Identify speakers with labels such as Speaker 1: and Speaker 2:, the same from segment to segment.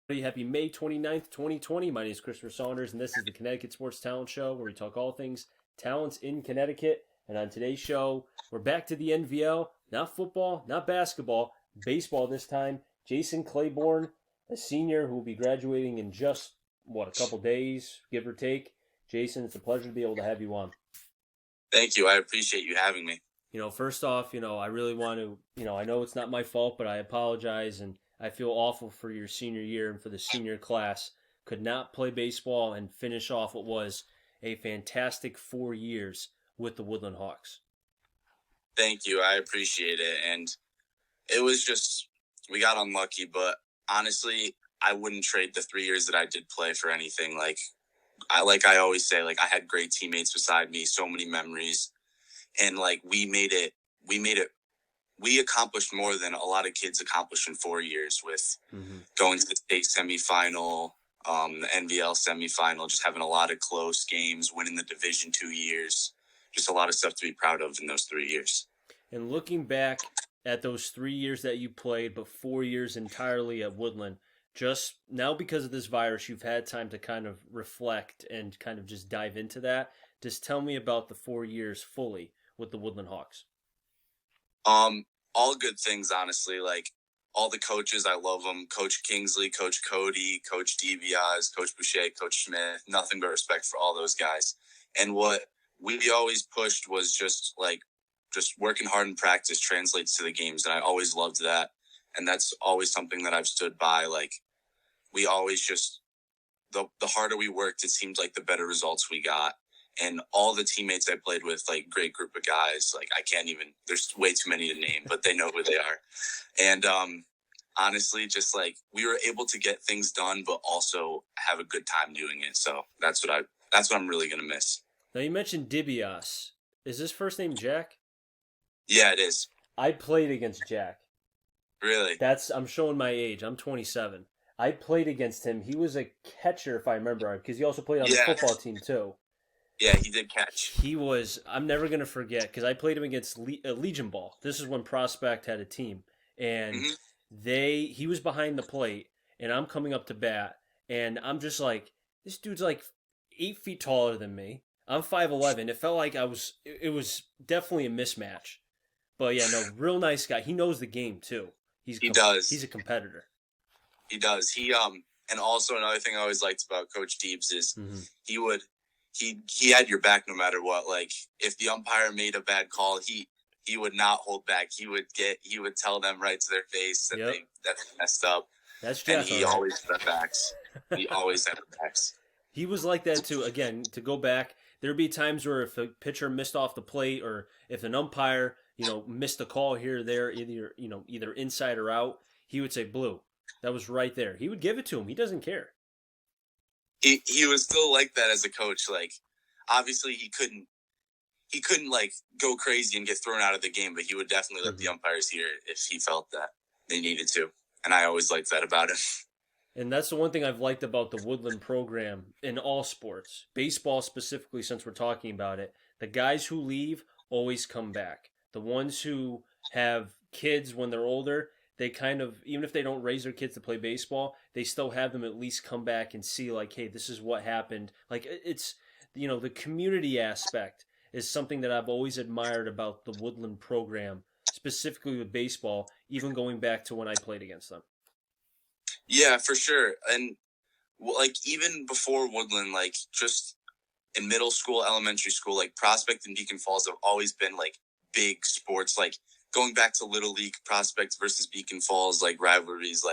Speaker 1: Happy May 29th, 2020. My name is Christopher Saunders, and this is the Connecticut Sports Talent Show, where we talk all things talents in Connecticut. And on today's show, we're back to the NVL. Not football, not basketball, baseball this time. Jason Claiborn, a senior who will be graduating in just, a couple days, give or take. Jason, it's a pleasure to be able to have you on.
Speaker 2: Thank you. I appreciate you having me.
Speaker 1: First off, I really want to, I know it's not my fault, but I apologize and I feel awful for your senior year and for the senior class. Could not play baseball and finish off what was a fantastic 4 years with the Woodland Hawks.
Speaker 2: Thank you. I appreciate it. And it was just, we got unlucky, but honestly, I wouldn't trade the 3 years that I did play for anything. Like I always say, I had great teammates beside me, so many memories. And we accomplished more than a lot of kids accomplished in 4 years with going to the state semifinal, the NVL semifinal, just having a lot of close games, winning the Division 2 years, just a lot of stuff to be proud of in those 3 years.
Speaker 1: And looking back at those 3 years that you played, but 4 years entirely at Woodland, just now because of this virus, you've had time to kind of reflect and kind of just dive into that. Just tell me about the 4 years fully with the Woodland Hawks.
Speaker 2: All good things, honestly. Like all the coaches, I love them. Coach Kingsley, Coach Cody, Coach DiBiase, Coach Boucher, Coach Smith. Nothing but respect for all those guys. And what we always pushed was just working hard in practice translates to the games, and I always loved that. And that's always something that I've stood by. We always just the harder we worked, it seemed like the better results we got. And all the teammates I played with, great group of guys. I can't even, there's way too many to name, but they know who they are. And honestly, just we were able to get things done, but also have a good time doing it. So that's what I'm really going to miss.
Speaker 1: Now you mentioned DiBiase. Is his first name Jack?
Speaker 2: Yeah, it is.
Speaker 1: I played against Jack.
Speaker 2: Really?
Speaker 1: I'm showing my age. I'm 27. I played against him. He was a catcher, if I remember, because he also played on the football team too.
Speaker 2: Yeah, he did catch.
Speaker 1: I'm never going to forget, because I played him against Legion Ball. This is when Prospect had a team. And he was behind the plate, and I'm coming up to bat, and I'm just this dude's 8 feet taller than me. I'm 5'11". It felt like it was definitely a mismatch. But yeah, no, real nice guy. He knows the game too.
Speaker 2: He does.
Speaker 1: He's a competitor.
Speaker 2: He does. And also another thing I always liked about Coach Deebs is he had your back no matter what. If the umpire made a bad call, he would not hold back. He would tell them right to their face that they messed up.
Speaker 1: That's Jeff.
Speaker 2: And he always had their backs. He always had their backs.
Speaker 1: He was like that too. Again, to go back, there'd be times where if a pitcher missed off the plate or if an umpire, missed a call here or there, either inside or out, he would say, "Blue." That was right there. He would give it to him. He doesn't care.
Speaker 2: He was still like that as a coach. Obviously he couldn't go crazy and get thrown out of the game, but he would definitely let the umpires hear it if he felt that they needed to. And I always liked that about him.
Speaker 1: And that's the one thing I've liked about the Woodland program in all sports. Baseball specifically, since we're talking about it. The guys who leave always come back. The ones who have kids when they're older, they kind of, even if they don't raise their kids to play baseball, they still have them at least come back and see hey, this is what happened. It's, the community aspect is something that I've always admired about the Woodland program, specifically with baseball, even going back to when I played against them.
Speaker 2: Yeah, for sure. And even before Woodland, just in middle school, elementary school, Prospect and Beacon Falls have always been big sports, going back to Little League, Prospect versus Beacon Falls, rivalries,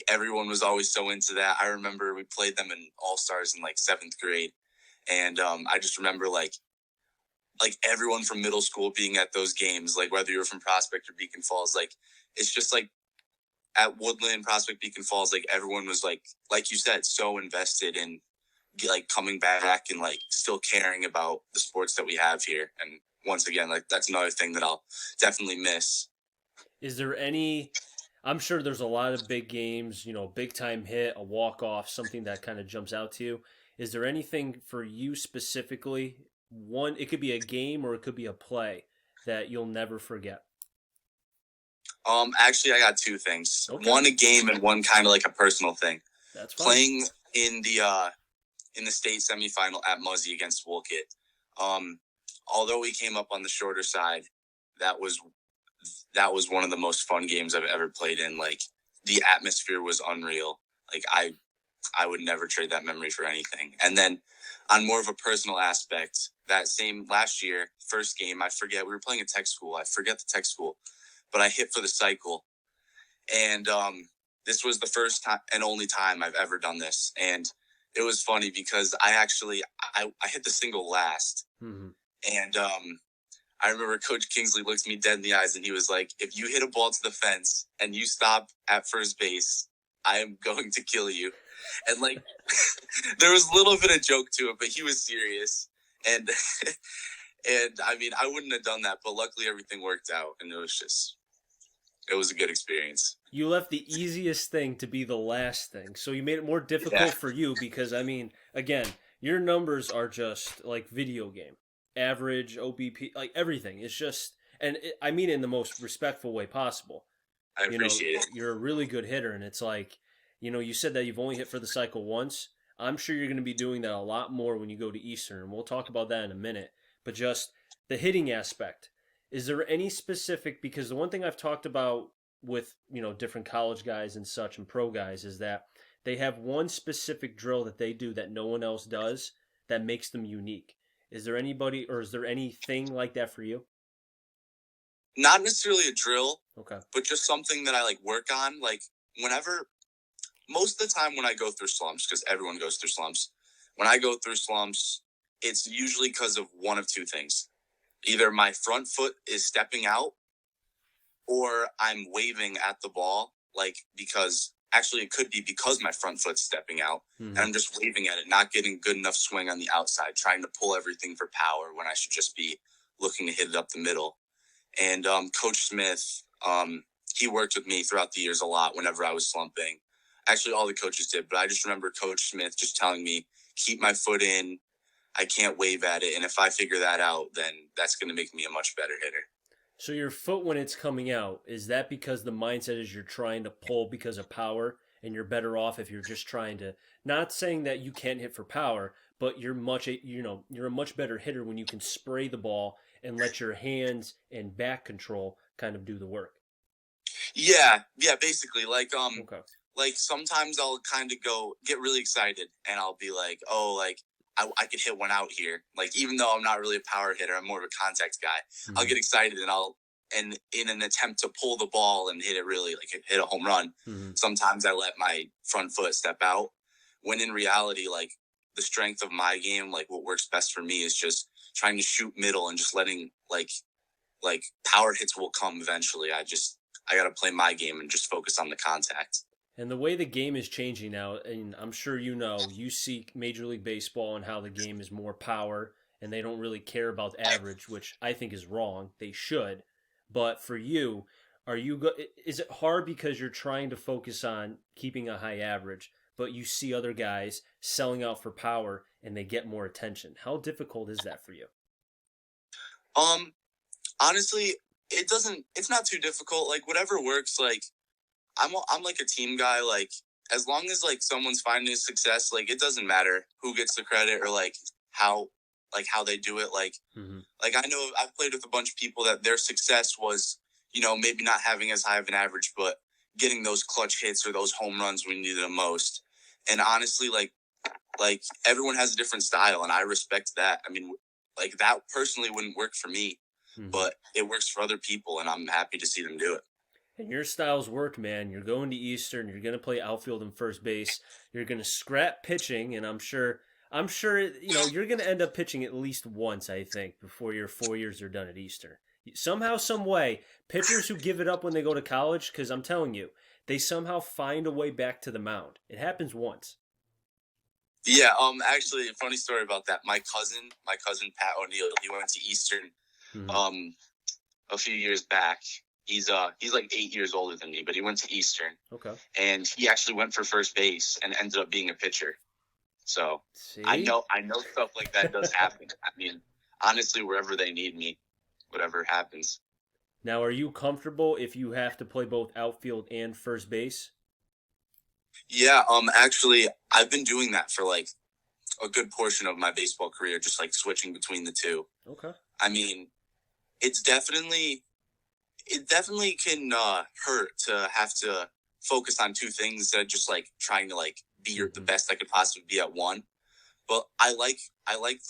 Speaker 2: everyone was always so into that. I remember we played them in All-Stars in 7th grade. And I just remember everyone from middle school being at those games, whether you were from Prospect or Beacon Falls, it's just at Woodland, Prospect, Beacon Falls, everyone was like you said, so invested in coming back and still caring about the sports that we have here. And once again, that's another thing that I'll definitely miss.
Speaker 1: Is there any? I'm sure there's a lot of big games, big time hit, a walk off, something that kind of jumps out to you. Is there anything for you specifically? One, it could be a game or it could be a play that you'll never forget.
Speaker 2: Actually, I got two things.
Speaker 1: Okay.
Speaker 2: One a game and one kind of like a personal thing.
Speaker 1: That's fine.
Speaker 2: Playing in the state semifinal at Muzzy against Wolcott. Although we came up on the shorter side, that was one of the most fun games I've ever played in. Like, the atmosphere was unreal. Like, I would never trade that memory for anything. And then on more of a personal aspect, that same last year, first game, I forget, we were playing a tech school. I forget the tech school, but I hit for the cycle. And this was the first time and only time I've ever done this. And it was funny because I hit the single last.
Speaker 1: Mm-hmm.
Speaker 2: And I remember Coach Kingsley looked me dead in the eyes and he was like, if you hit a ball to the fence and you stop at first base, I am going to kill you. And like, there was a little bit of joke to it, but he was serious. And, and I mean, I wouldn't have done that, but luckily everything worked out. And it was a good experience.
Speaker 1: You left the easiest thing to be the last thing. So you made it more difficult for you because, I mean, again, your numbers are just like video game. Average, OBP, like everything. It's just, and I mean it in the most respectful way possible.
Speaker 2: I appreciate it.
Speaker 1: You're a really good hitter, and it's like, you said that you've only hit for the cycle once. I'm sure you're going to be doing that a lot more when you go to Eastern, and we'll talk about that in a minute. But just the hitting aspect, is there any specific, because the one thing I've talked about with, different college guys and such and pro guys is that they have one specific drill that they do that no one else does that makes them unique. Is there anybody or is there anything like that for you?
Speaker 2: Not necessarily a drill,
Speaker 1: okay,
Speaker 2: but just something that I like work on. Like most of the time when I go through slumps, because everyone goes through slumps, when I go through slumps, it's usually because of one of two things. Either my front foot is stepping out or I'm waving at the ball, like actually it could be because my front foot's stepping out and I'm just waving at it, not getting good enough swing on the outside, trying to pull everything for power when I should just be looking to hit it up the middle. And Coach Smith, he worked with me throughout the years a lot whenever I was slumping. Actually, all the coaches did, but I just remember Coach Smith just telling me, keep my foot in. I can't wave at it. And if I figure that out, then that's going to make me a much better hitter.
Speaker 1: So your foot when it's coming out, is that because the mindset is you're trying to pull because of power and you're better off if you're just trying to, not saying that you can't hit for power, but you're a much better hitter when you can spray the ball and let your hands and back control kind of do the work.
Speaker 2: Yeah, basically
Speaker 1: okay.
Speaker 2: Like sometimes I'll kind of get really excited and I'll be like, oh, like I could hit one out here. Like, even though I'm not really a power hitter, I'm more of a contact guy. Mm-hmm. I'll get excited and in an attempt to pull the ball and hit it really, like hit a home run. Mm-hmm. Sometimes I let my front foot step out when in reality, like the strength of my game, like what works best for me is just trying to shoot middle and just letting like power hits will come eventually. I got to play my game and just focus on the contact.
Speaker 1: And the way the game is changing now, and I'm sure you see Major League Baseball and how the game is more power, and they don't really care about average, which I think is wrong. They should. But for you, is it hard because you're trying to focus on keeping a high average, but you see other guys selling out for power and they get more attention? How difficult is that for you?
Speaker 2: Honestly, it's not too difficult. Like, whatever works, like, I'm like a team guy. Like, as long as like someone's finding success, like it doesn't matter who gets the credit or like how they do it. Like, like I know I've played with a bunch of people that their success was, maybe not having as high of an average, but getting those clutch hits or those home runs when you needed them most. And honestly, like everyone has a different style, and I respect that. I mean, like that personally wouldn't work for me, but it works for other people, and I'm happy to see them do it.
Speaker 1: And your styles work, man. You're going to Eastern. You're going to play outfield and first base. You're going to scrap pitching, and I'm sure you're going to end up pitching at least once, I think, before your 4 years are done at Eastern. Somehow, some way, pitchers who give it up when they go to college, because I'm telling you, they somehow find a way back to the mound. It happens once.
Speaker 2: Yeah. Actually, a funny story about that. My cousin Pat O'Neill, he went to Eastern, a few years back. He's like 8 years older than me, but he went to Eastern.
Speaker 1: Okay.
Speaker 2: And he actually went for first base and ended up being a pitcher. So I know stuff like that does happen. I mean, honestly, wherever they need me, whatever happens.
Speaker 1: Now, are you comfortable if you have to play both outfield and first base?
Speaker 2: Yeah, actually, I've been doing that for like a good portion of my baseball career, just like switching between the two.
Speaker 1: Okay.
Speaker 2: I mean, it's definitely can hurt to have to focus on two things instead of just like trying to like be the
Speaker 1: Mm-hmm.
Speaker 2: best I could possibly be at one. But I like like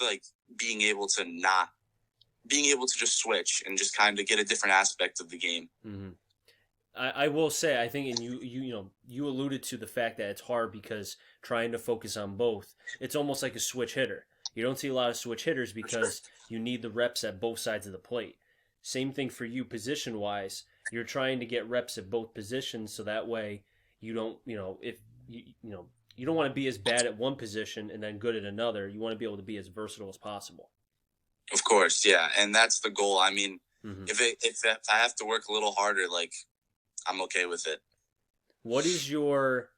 Speaker 2: being able to not being able to just switch and just kind of get a different aspect of the game.
Speaker 1: Mm-hmm. I will say I think, and you alluded to the fact that it's hard because trying to focus on both, it's almost like a switch hitter. You don't see a lot of switch hitters
Speaker 2: For sure.
Speaker 1: because you need the reps at both sides of the plate. Same thing for you position wise. You're trying to get reps at both positions so that way you don't, if you don't want to be as bad at one position and then good at another. You want to be able to be as versatile as possible.
Speaker 2: Of course, yeah, and that's the goal. I mean,
Speaker 1: Hmm.
Speaker 2: if I have to work a little harder, like I'm okay with it.
Speaker 1: What is your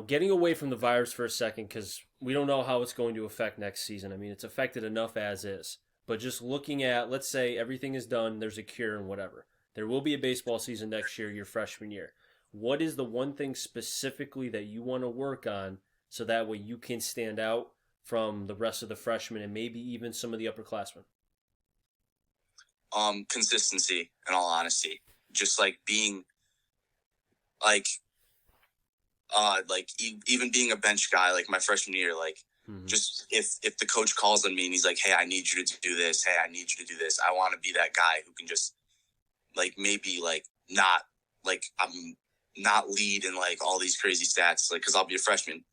Speaker 1: getting away from the virus for a second because we don't know how it's going to affect next season. I mean, it's affected enough as is. But just looking at, let's say everything is done, there's a cure and whatever. There will be a baseball season next year, your freshman year. What is the one thing specifically that you want to work on so that way you can stand out from the rest of the freshmen and maybe even some of the upperclassmen?
Speaker 2: Consistency. In all honesty, just like being like even being a bench guy like my freshman year, like
Speaker 1: Mm-hmm.
Speaker 2: just if the coach calls on me and he's like, hey, I need you to do this, hey, I need you to do this, I want to be that guy who can just like maybe like not like I'm not lead in like all these crazy stats, like because I'll be a freshman,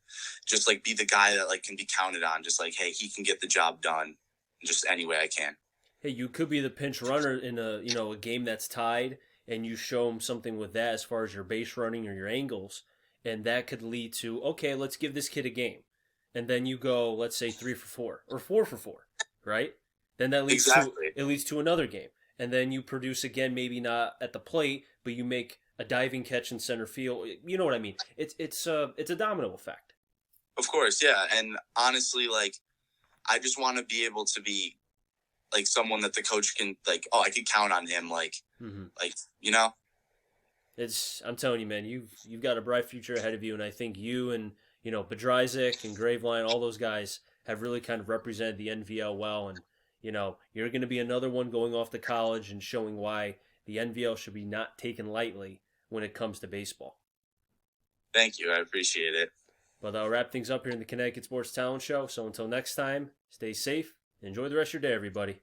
Speaker 2: just like be the guy that like can be counted on, just like hey, he can get the job done just any way I can.
Speaker 1: Hey, you could be the pinch runner in a game that's tied, and you show them something with that as far as your base running or your angles, and that could lead to okay, let's give this kid a game, and then you go, let's say 3 for 4 or 4 for 4, right? Then that leads to
Speaker 2: Exactly.
Speaker 1: it leads to another game, and then you produce again, maybe not at the plate, but you make a diving catch in center field. You know what I mean? It's a domino effect.
Speaker 2: Of course, yeah, and honestly, like I just want to be able to be like someone that the coach can like, oh, I could count on him,
Speaker 1: Mm-hmm.
Speaker 2: like you know.
Speaker 1: I'm telling you, man, you've got a bright future ahead of you, and I think you and Bedrizik and Graveline, all those guys have really kind of represented the NVL well, and you're going to be another one going off to college and showing why the NVL should be not taken lightly when it comes to baseball.
Speaker 2: Thank you, I appreciate it.
Speaker 1: But I'll wrap things up here in the Connecticut Sports Talent Show. So until next time, stay safe. Enjoy the rest of your day, everybody.